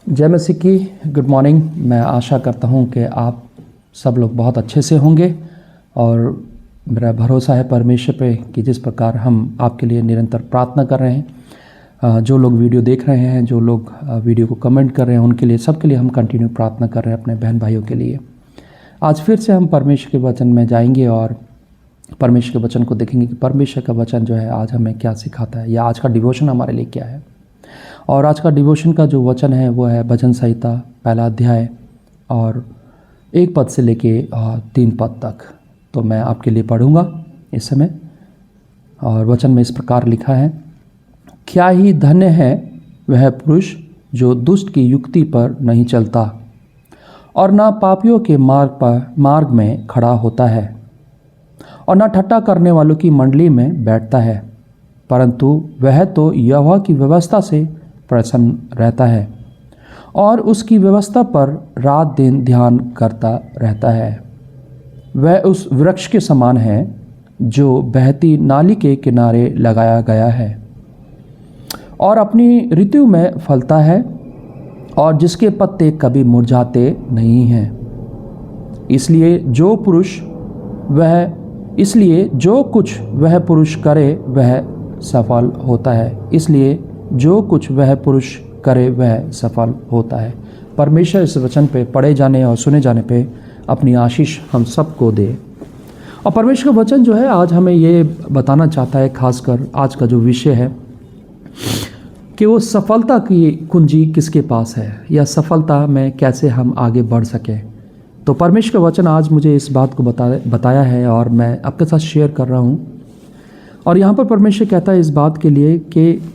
जय मसीह की good morning. मैं आशा करता हूं कि आप सब लोग बहुत अच्छे से होंगे और मेरा भरोसा है परमेश्वर पे कि जिस प्रकार हम आपके लिए निरंतर प्रार्थना कर रहे हैं, जो लोग वीडियो देख रहे हैं, जो लोग वीडियो को कमेंट कर रहे हैं, उनके लिए सबके लिए हम कंटिन्यू प्रार्थना कर रहे हैं अपने बहन भाइयों के लिए। आज फिर से हम परमेश्वर के वचन में जाएंगे और परमेश्वर के वचन को देखेंगे कि परमेश्वर का वचन जो है आज हमें क्या सिखाता है या आज का डिवोशन हमारे लिए क्या है। और आज का डिवोशन का जो वचन है वो है भजन संहिता पहला अध्याय और 1 पद से लेके 3 पद तक। तो मैं आपके लिए पढ़ूंगा इस समय। और वचन में इस प्रकार लिखा है, क्या ही धन्य है वह पुरुष जो दुष्ट की युक्ति पर नहीं चलता और ना पापियों के मार्ग में खड़ा होता है और ना ठट्ठा करने वालों की मंडली में बैठता है, परंतु वह तो यहोवा की व्यवस्था से प्रसन्न रहता है और उसकी व्यवस्था पर रात दिन ध्यान करता रहता है। वह उस वृक्ष के समान है जो बहती नाली के किनारे लगाया गया है और अपनी ऋतु में फलता है और जिसके पत्ते कभी मुरझाते नहीं हैं। इसलिए जो कुछ वह पुरुष करे वह सफल होता है। इसलिए जो कुछ वह पुरुष करे वह सफल होता है। परमेश्वर इस वचन पे पढ़े जाने और सुने जाने पे अपनी आशीष हम सबको दे। और परमेश्वर का वचन जो है आज हमें ये बताना चाहता है, खासकर आज का जो विषय है कि वो सफलता की कुंजी किसके पास है या सफलता में कैसे हम आगे बढ़ सकें। तो परमेश्वर का वचन आज मुझे इस बात को बताया है और मैं आपके साथ शेयर कर रहा हूँ। और यहाँ पर परमेश्वर कहता है इस बात के लिए कि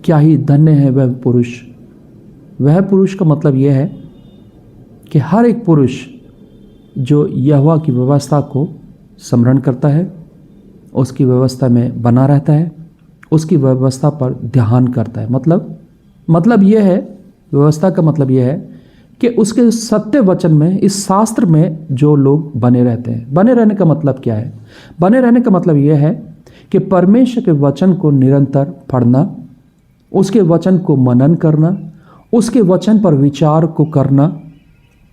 क्या ही धन्य है वह पुरुष। वह पुरुष का मतलब यह है कि हर एक पुरुष जो यहोवा की व्यवस्था को स्मरण करता है, उसकी व्यवस्था में बना रहता है, उसकी व्यवस्था पर ध्यान करता है। मतलब यह है, व्यवस्था का मतलब यह है कि उसके सत्य वचन में, इस शास्त्र में जो लोग बने रहते हैं। बने रहने का मतलब क्या है? बने रहने का मतलब यह है कि परमेश्वर के वचन को निरंतर पढ़ना, उसके वचन को मनन करना, उसके वचन पर विचार को करना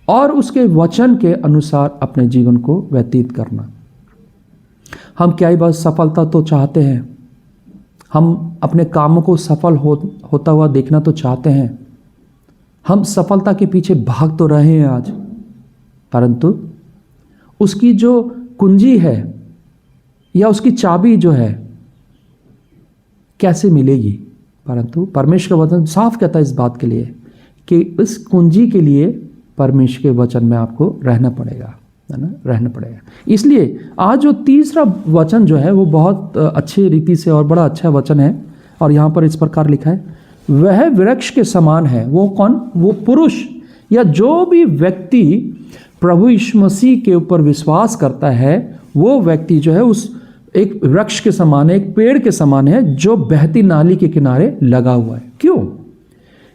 और उसके वचन के अनुसार अपने जीवन को व्यतीत करना। हम क्या ही बस सफलता तो चाहते हैं, हम अपने कामों को सफल होता हुआ देखना तो चाहते हैं, हम सफलता के पीछे भाग तो रहे हैं आज, परंतु उसकी जो कुंजी है या उसकी चाबी जो है कैसे मिलेगी। परंतु परमेश्वर का वचन साफ कहता है इस बात के लिए कि इस कुंजी के लिए परमेश्वर के वचन में आपको रहना पड़ेगा, है ना, रहना पड़ेगा। इसलिए आज जो तीसरा वचन जो है वो बहुत अच्छी रीति से और बड़ा अच्छा वचन है। और यहाँ पर इस प्रकार लिखा है, वह वृक्ष के समान है। वो कौन? वो पुरुष या जो भी व्यक्ति प्रभु यीशु मसीह के ऊपर विश्वास करता है, वो व्यक्ति जो है उस एक वृक्ष के समान है, एक पेड़ के समान है जो बहती नाली के किनारे लगा हुआ है। क्यों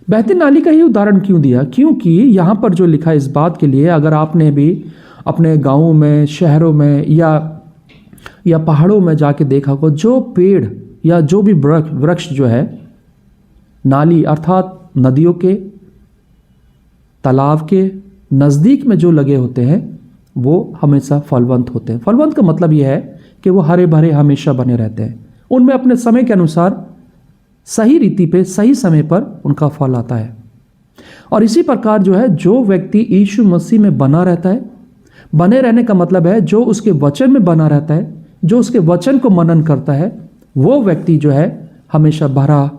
बहती नाली का ही उदाहरण क्यों दिया? क्योंकि यहाँ पर जो लिखा है इस बात के लिए, अगर आपने भी अपने गाँवों में, शहरों में या पहाड़ों में जाके देखा हो, जो पेड़ या जो भी वृक्ष जो है नाली अर्थात नदियों के, तालाब के नज़दीक में जो लगे होते हैं वो हमेशा फलवंत होते हैं। फलवंत का मतलब यह है कि वो हरे भरे हमेशा बने रहते हैं। उनमें अपने समय के अनुसार सही रीति पे, सही समय पर उनका फल आता है। और इसी प्रकार जो है, जो व्यक्ति यीशु मसीह में बना रहता है, बने रहने का मतलब है जो उसके वचन में बना रहता है, जो उसके वचन को मनन करता है, वो व्यक्ति जो है हमेशा भरा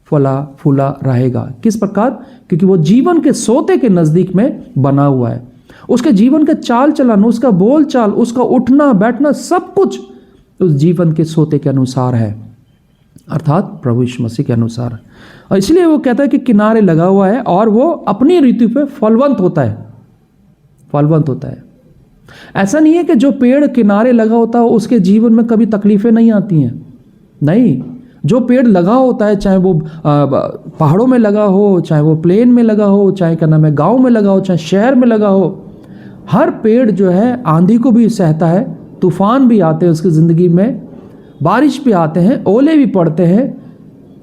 फला फूला रहेगा। किस प्रकार? क्योंकि वो जीवन के सोते के नज़दीक में बना हुआ है। उसके जीवन का चाल चलन, उसका बोल चाल, उसका उठना बैठना, सब कुछ उस जीवन के सोते के अनुसार है, अर्थात प्रभु यीशु मसीह के अनुसार। और इसलिए वो कहता है कि किनारे लगा हुआ है और वो अपनी ऋतु पे फलवंत होता है, फलवंत होता है। ऐसा नहीं है कि जो पेड़ किनारे लगा होता है उसके जीवन में कभी तकलीफें नहीं आती हैं। नहीं, जो पेड़ लगा होता है, चाहे वो पहाड़ों में लगा हो, चाहे वो प्लेन में लगा हो, चाहे क्या नाम है गाँव में लगा हो, चाहे शहर में लगा हो, हर पेड़ जो है आंधी को भी सहता है, तूफान भी आते हैं उसकी ज़िंदगी में, बारिश भी आते हैं, ओले भी पड़ते हैं,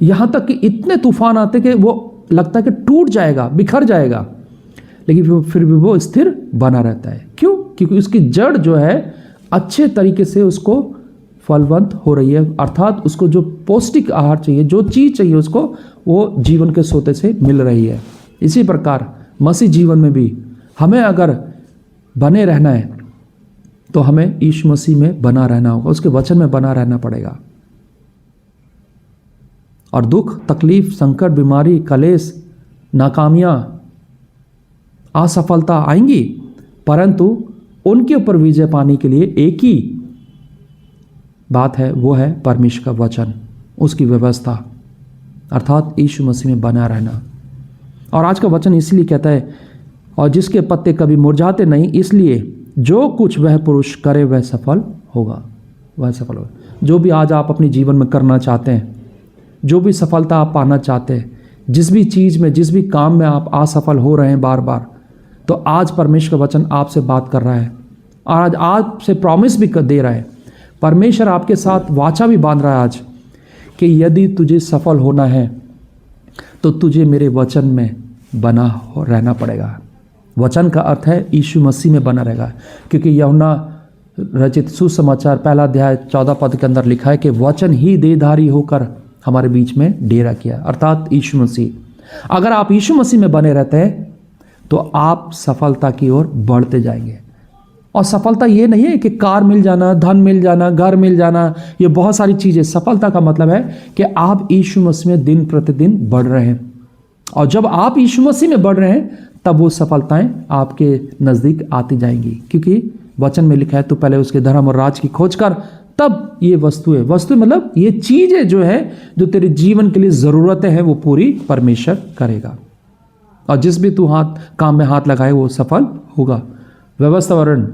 यहाँ तक कि इतने तूफान आते कि वो लगता है कि टूट जाएगा, बिखर जाएगा, लेकिन फिर भी वो स्थिर बना रहता है। क्यों? क्योंकि उसकी जड़ जो है अच्छे तरीके से उसको फलवंत हो रही है, अर्थात उसको जो पौष्टिक आहार चाहिए, जो चीज़ चाहिए उसको, वो जीवन के सोते से मिल रही है। इसी प्रकार मसीह जीवन में भी हमें अगर बने रहना है तो हमें यीशु मसीह में बना रहना होगा, उसके वचन में बना रहना पड़ेगा। और दुख, तकलीफ, संकट, बीमारी, कलेश, नाकामियां, असफलता आएंगी, परंतु उनके ऊपर विजय पाने के लिए एक ही बात है, वो है परमेश्वर का वचन, उसकी व्यवस्था, अर्थात यीशु मसीह में बना रहना। और आज का वचन इसलिए कहता है, और जिसके पत्ते कभी मुरझाते नहीं, इसलिए जो कुछ वह पुरुष करे वह सफल होगा, वह सफल होगा। जो भी आज आप अपने जीवन में करना चाहते हैं, जो भी सफलता आप पाना चाहते हैं, जिस भी चीज़ में, जिस भी काम में आप असफल हो रहे हैं बार बार, तो आज परमेश्वर का वचन आपसे बात कर रहा है और आज आपसे प्रॉमिस भी दे रहा है। परमेश्वर आपके साथ वाचा भी बांध रहा है आज कि यदि तुझे सफल होना है तो तुझे मेरे वचन में बना रहना पड़ेगा। वचन का अर्थ है यीशु मसीह में बना रहेगा, क्योंकि यूहन्ना रचित सुसमाचार 1 अध्याय 14 पद के अंदर लिखा है कि वचन ही देहधारी होकर हमारे बीच में डेरा किया, अर्थात यीशु मसीह। अगर आप यीशु मसीह में बने रहते हैं तो आप सफलता की ओर बढ़ते जाएंगे। और सफलता ये नहीं है कि कार मिल जाना, धन मिल जाना, घर मिल जाना, ये बहुत सारी चीज़ें। सफलता का मतलब है कि आप यीशु मसीह में दिन प्रतिदिन बढ़ रहे हैं, और जब आप यीशु मसीह में बढ़ रहे हैं तब वो सफलताएं आपके नज़दीक आती जाएंगी, क्योंकि वचन में लिखा है तो पहले उसके धर्म और राज की खोज कर, तब ये वस्तुएं मतलब ये चीज़ें जो है, जो तेरे जीवन के लिए ज़रूरतें हैं, वो पूरी परमेश्वर करेगा। और जिस भी तू काम में हाथ लगाए वो सफल होगा। व्यवस्था वर्ण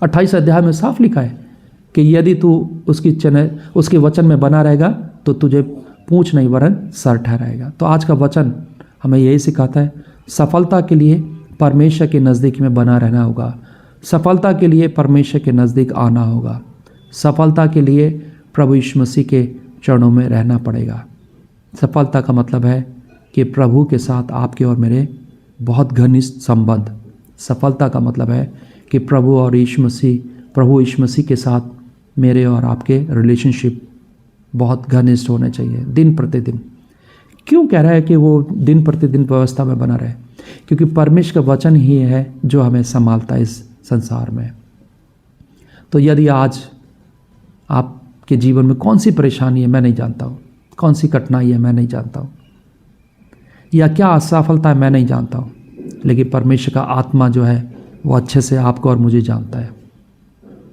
28 अध्याय में साफ लिखा है कि यदि तू उसके वचन में बना रहेगा तो तुझे पूंछ नहीं वरन सर ठहराएगा। तो आज का वचन हमें यही सिखाता है, सफलता के लिए परमेश्वर के नज़दीक में बना रहना होगा, सफलता के लिए परमेश्वर के नज़दीक आना होगा, सफलता के लिए प्रभु यीशु मसीह के चरणों में रहना पड़ेगा। सफलता का मतलब है कि प्रभु के साथ आपके और मेरे बहुत घनिष्ठ संबंध। सफलता का मतलब है कि प्रभु यीशु मसीह के साथ मेरे और आपके रिलेशनशिप बहुत घनिष्ठ होने चाहिए, दिन प्रतिदिन। क्यों कह रहा है कि वो दिन प्रतिदिन व्यवस्था में बना रहे? क्योंकि परमेश्वर का वचन ही है जो हमें संभालता है इस संसार में। तो यदि आज आपके जीवन में कौन सी परेशानी है मैं नहीं जानता हूँ, कौन सी कठिनाई है मैं नहीं जानता हूँ, या क्या असफलता है मैं नहीं जानता हूँ, लेकिन परमेश्वर का आत्मा जो है वो अच्छे से आपको और मुझे जानता है।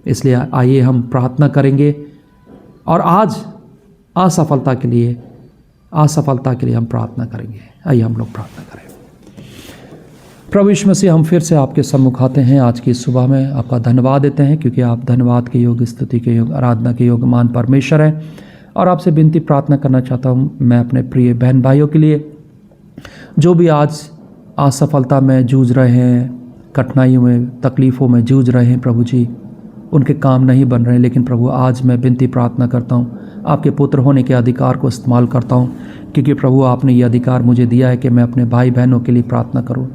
इसलिए आइए हम प्रार्थना करेंगे और आज असफलता के लिए हम प्रार्थना करेंगे। आइए हम लोग प्रार्थना करें। प्रभु यीशु मसीह, हम फिर से आपके सम्मुख आते हैं आज की सुबह में। आपका धन्यवाद देते हैं क्योंकि आप धन्यवाद के योग्य, स्तुति के योग्य, आराधना के योग्य महान परमेश्वर हैं। और आपसे विनती प्रार्थना करना चाहता हूँ मैं अपने प्रिय बहन भाइयों के लिए जो भी आज असफलता में जूझ रहे हैं, कठिनाइयों में, तकलीफ़ों में जूझ रहे हैं। प्रभु जी, उनके काम नहीं बन रहे, लेकिन प्रभु आज मैं विनती प्रार्थना करता हूँ, आपके पुत्र होने के अधिकार को इस्तेमाल करता हूँ, क्योंकि प्रभु आपने ये अधिकार मुझे दिया है कि मैं अपने भाई बहनों के लिए प्रार्थना करूँ।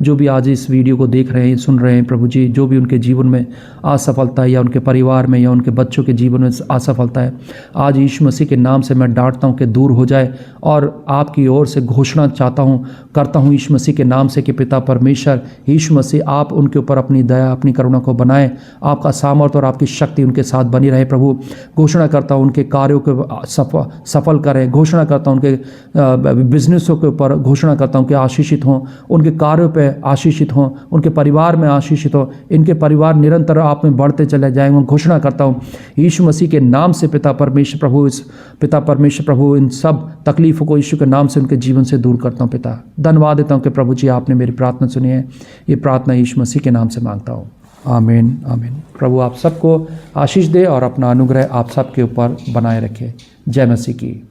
जो भी आज इस वीडियो को देख रहे हैं, सुन रहे हैं, प्रभु जी, जो भी उनके जीवन में असफलता है या उनके परिवार में या उनके बच्चों के जीवन में असफलता है, आज यीशु मसीह के नाम से मैं डांटता हूँ कि दूर हो जाए। और आपकी ओर से घोषणा करता हूँ यीशु मसीह के नाम से कि पिता परमेश्वर, यीशु मसीह, आप उनके ऊपर अपनी दया, अपनी करुणा को बनाएं। आपका सामर्थ्य और आपकी शक्ति उनके साथ बनी रहे। प्रभु, घोषणा करता हूँ उनके कार्यों को सफल करें। घोषणा करता हूँ उनके बिजनेसों के ऊपर, घोषणा करता हूँ कि आशीषित हों, उनके कार्यों पे आशीषित हों, उनके परिवार में आशीषित हों, इनके परिवार निरंतर आप में बढ़ते चले जाएंगे। घोषणा करता हूँ यीशु मसीह के नाम से पिता परमेश्वर प्रभु, इन सब तकलीफ़ों को यीशु के नाम से उनके जीवन से दूर करता हूँ। पिता, धन्यवाद देता हूँ कि प्रभु जी आपने मेरी प्रार्थना सुनी है। ये प्रार्थना यीशु मसीह के नाम से मांगता हूँ, आमीन आमीन। प्रभु आप सबको आशीष दे और अपना अनुग्रह आप सबके ऊपर बनाए रखे। जय मसीह की।